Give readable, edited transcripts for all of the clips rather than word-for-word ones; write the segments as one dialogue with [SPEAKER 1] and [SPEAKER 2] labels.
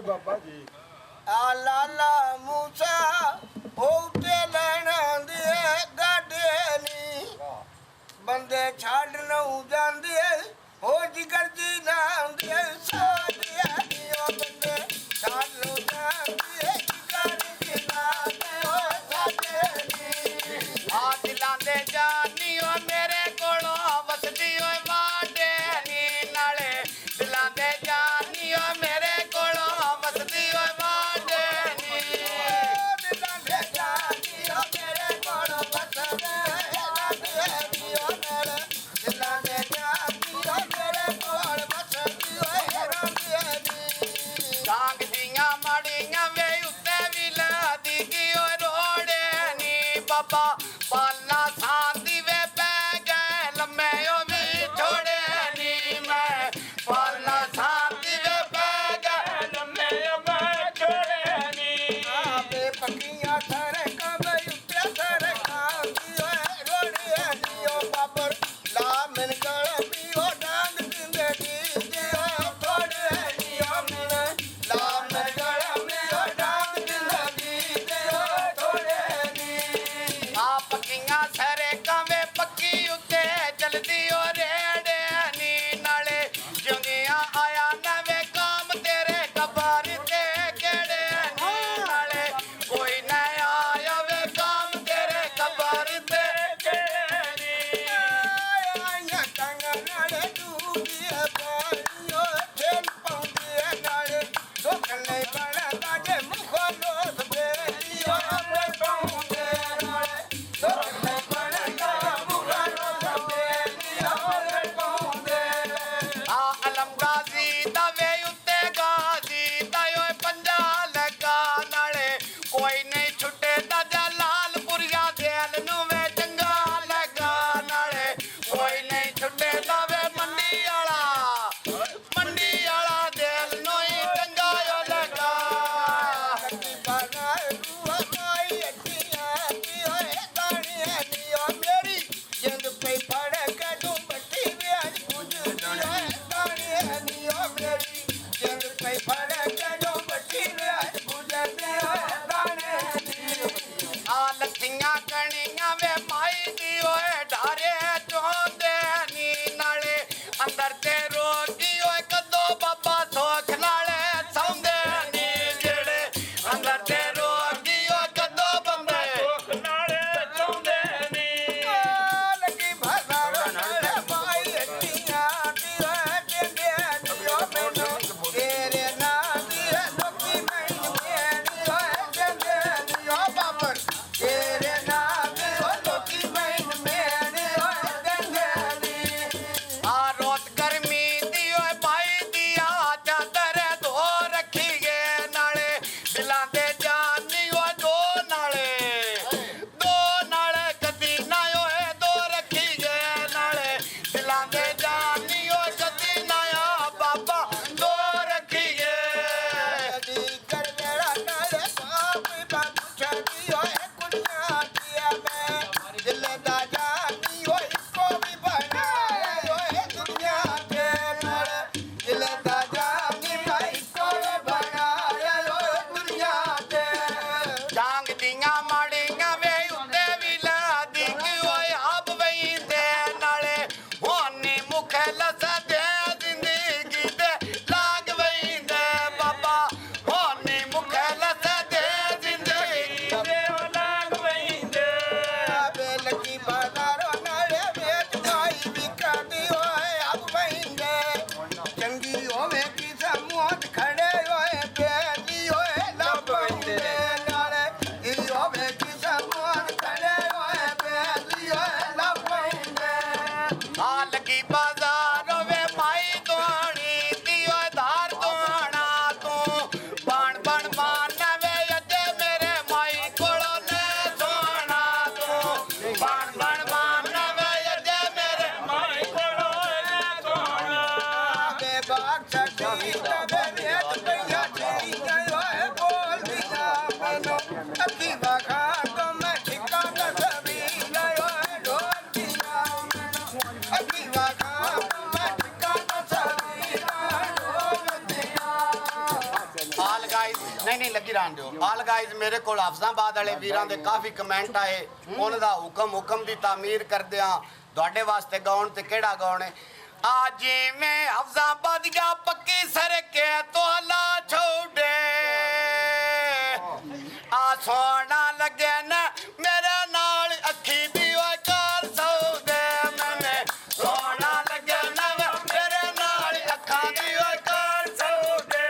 [SPEAKER 1] बाबा जी
[SPEAKER 2] आ लाला मूसा होते लेना दिए गाडे नी बंदे छाड़ न जांदे हो जिगर जी नाम दिए सादिया दियो बंदे छाड़ न जांदे जिगर जी नाम दियो सादे नी
[SPEAKER 3] आ दिलांदे जानी ओ मेरे कोलो वसदी ओ वाडे नी नाले दिलांदे जानी ओ मेरे कोलो वसदी ओ वाडे नी
[SPEAKER 2] दिलांदे जानी ओ मेरे कोलो वसदे दियो नाले दिलांदे जानी ओ मेरे कोलो वसदी ओ रांदे नी
[SPEAKER 3] सांग दियां माड़ियां वे उत्ते भी लादी की ओ रोड़े नी बाबा पालना सांदी वे पै गए लम्मे ओ भी छोड़े नी मैं पालना सांदी वे पै गए लम्मे ओ मैं छोड़े नी
[SPEAKER 2] आपे पकियां थारे कामे उत्ते थारे खांदी ओए रोड़े नी ओ बाबर ला मन गल भी ओ डांग दिंदे दी दियो छोड़े नी ओ मन ला मन गल भी ओ डांग दिंदे दी दियो छोड़े नी
[SPEAKER 3] आ पक्कियां सरे कावे पक्की उत्ते चलदी ओ रेड़े नी नाले जिंदियां आया नवे काम तेरे कबर ते केड़े नी नाले कोई न आया वे काम तेरे कबर ते केड़े नी
[SPEAKER 2] आया टंगा नाले डूबिए पानियो खेल पाउंदे नाले सोखले बड़ा काजे मुखो लोस बेलियो अपने पाउंदे नाले सोखले बड़ा काजे मुखो लोस बेलियो अपने पाउंदे
[SPEAKER 3] आ अलम गाजी दवे उत्ते गाजी तायो पंजा लगा नाले कोई नहीं छुटे दा जलालपुरिया देल नु वे चंगा लगा नाले कोई नहीं छुटे दा वे मंडी आला देल नु ही चंगा यो लगा
[SPEAKER 2] की बना रुआ माई अटिया की ओए दानी नियो मेरी जिंद पे पड़ के तू बट्टी वे आज कुछ दियो दानी नियो मेरी जिंद पे पड़ के तू बट्टी वे आज कुछ दियो दानी नियो
[SPEAKER 3] आ लखियां कणियां वे माई दी ओए ढारे चोंदे नी नाले अंदर ते रोगी ओए कदो बाबा सोख नाले सौंदे नी जेड़े अंदर ते रोगी ओए कदो बंदे सोख नाले सौंदे नी
[SPEAKER 2] लगी भसारो नाले माई अटिया दियो देंदे नियो मैनू तेरे नाम दियो लोकी मैनू मेरी ओए देंदे नियो बाबर तेरे नाम दियो लोकी मैनू मेरी ओए देंदे नी
[SPEAKER 3] आ रोत गर्मी दी ओए भाई दिया चादर धो रखी गे नाले दिलां दे जानी ओए दो नाले कदी ना ओए दो रखी गे नाले दिलां दे जानी ओए कदी ना आ बाबा दो रखी गे
[SPEAKER 2] दी कर मेरा नाले बाप बाप छदी ओए कुड़िया दिया मैं दिल दा जानी ओए को भी बनाया ओए दुनिया के नाल दिल दा जानी भाई को भी बनाया ओए दुनिया के
[SPEAKER 3] जांग दियां माड़ियां वे उत्ते भी लादी की ओए आप वहींदे नाले होनी मुखे लसा दे जिंदगी दे लाग वहींदे बाबा होनी मुखे लसा दे जिंदगी दे लाग वहींदे
[SPEAKER 2] बेल की बाजारो नाले बेच जाई बिकादी ओए अब बहिंदे चंगी होवे की समूह खड़े ओए बेली ओए लबहिंदे नाले ई होवे की समूह खड़े ओए बेली ओए लबहिंदे
[SPEAKER 3] आ लगी बाजार वे माई तोणी दी ओए धार तोणा तू बण बण मारना वे अजे मेरे माई कोलो ने सोना तू बण बण मारना वे अजे मेरे माई कोलो ने सोना
[SPEAKER 2] बे बाग छठी तबे बेच गया छी गयो है बोल दिया मनो अकी बखा तो मैं ठिकाना सभी गयो है ढोल दिया मनो अकी
[SPEAKER 3] ਆਲ ਗਾਇਜ਼ ਨਹੀਂ ਲੱਗੀ ਰਹਿਣ ਦਿਓ। ਆਲ ਗਾਇਜ਼ ਮੇਰੇ ਕੋਲ ਹਫਜ਼ਾਬਾਦ ਵਾਲੇ ਵੀਰਾਂ ਦੇ ਕਾਫੀ ਕਮੈਂਟ ਆਏ, ਉਹਨਾਂ ਦਾ ਹੁਕਮ ਦੀ ਤਾਮੀਰ ਕਰਦੇ ਆ। ਤੁਹਾਡੇ ਵਾਸਤੇ ਗਾਉਣ ਤੇ ਕਿਹੜਾ ਗਾਉਣ ਹੈ? ਆ ਜਿਵੇਂ ਹਫਜ਼ਾਬਾਦ ਗਾ ਪੱਕੀ ਸਰਕੇ ਤੋਲਾ ਛੋੜੇ ਆ ਸੋਹਣਾ ਲੱਗੇ ਨਾ ਮੇਰੇ ਨਾਲ ਅੱਖੀ ਦੀ ਓਏ ਕਾਰ ਸੌਦੇ ਮੈਨੇ ਸੋਹਣਾ ਲੱਗੇ ਨਾ ਮੇਰੇ ਨਾਲ ਅੱਖਾਂ ਦੀ ਓਏ ਕਾਰ ਸੌਦੇ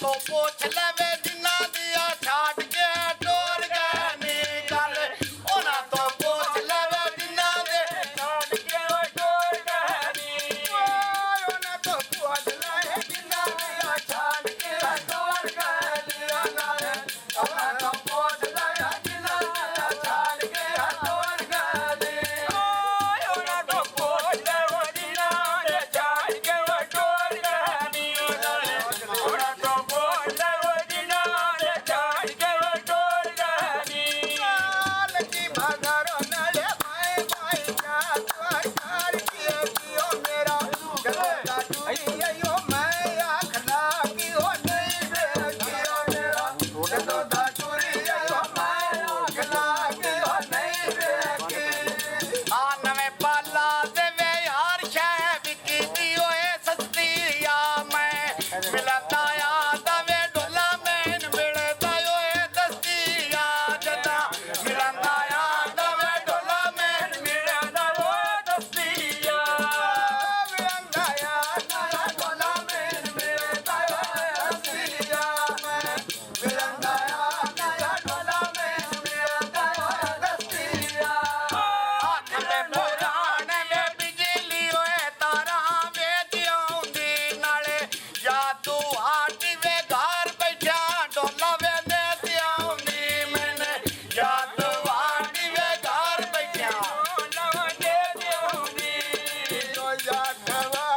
[SPEAKER 3] ਤੋਂ ਪੁੱਛ ਲਵੇ ਜਿੰਨਾ ਦੀਆਂ ਛਾੜ ਕੇ ਟੋਰ ਗਏ ਨੀ ਗੱਲ ਉਹਨਾਂ ਤੋਂ ਪੁੱਛ ਲਵੇ ਜਿੰਨਾ ਦੇ ਛਾੜ ਕੇ ਟੋਰ ਗਏ ਨੀ ਉਹਨਾਂ ਤੋਂ ਪੁੱਛ ਲਵੇ ਜਿੰਨਾ ਦੀਆਂ ਛਾੜ ਕੇ ਟੋਰ ਗਏ ਨੀ ਉਹਨਾਂ ਤੋਂ ਪੁੱਛ ਲਵੇ ਜਿੰਨਾ ਦੀਆਂ ਛਾੜ ਕੇ ਟੋਰ ਗਏ ਨੀ ਉਹਨਾਂ ਤੋਂ ਪੁੱਛ ਲਵੇ ਜਿੰਨਾ ਦੇ ਛਾੜ ਕੇ ਟੋਰ ਗਏ ਨੀ ਉਹਨਾਂ ਤੋਂ
[SPEAKER 2] Jagava